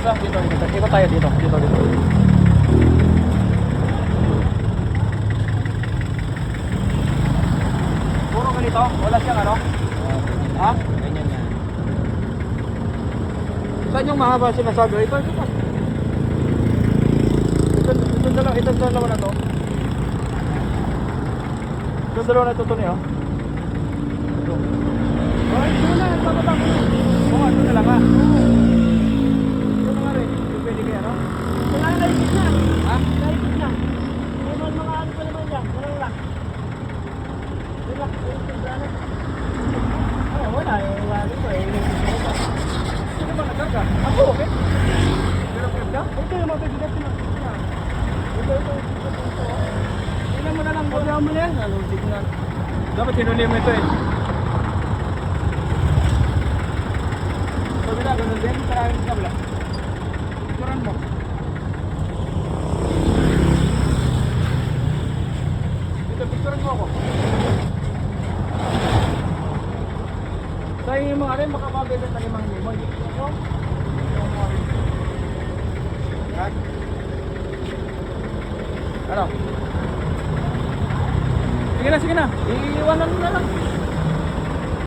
Dito, dito. Ikot tayo dito. Dito. Puro ganito? Wala siyang ano? Ha? Ganyan yan. Saan yung mahaba sinasabi? Ito. Itong dalawa na to. Itong dalawa na to niyo. Ito. Ay, ito na. Ito. Oo, ito na lang ha. Ito na nga rin. Yung pwede kaya, no? Wala na ikot na. Ha? Naikot na. May mga ano pa naman yan. Walang lang. Wala. Wala. Wala ko eh. Sino ba nagkarga? Ako, okay? Pero ka? Ito yung mabibigat na. Ito. Tingnan mo na lang. Wala mo na yan. Ano, tignan. Dapat sinuli mo ito eh. Sabi na, ganun din. Maraming sa kabila. Picturean mo. Dito, picturean mo ako. Sa yung mga rin, baka mabibit ng 5,000. Ako? Yan. Ano? Sige na. Iiwanan mo na lang.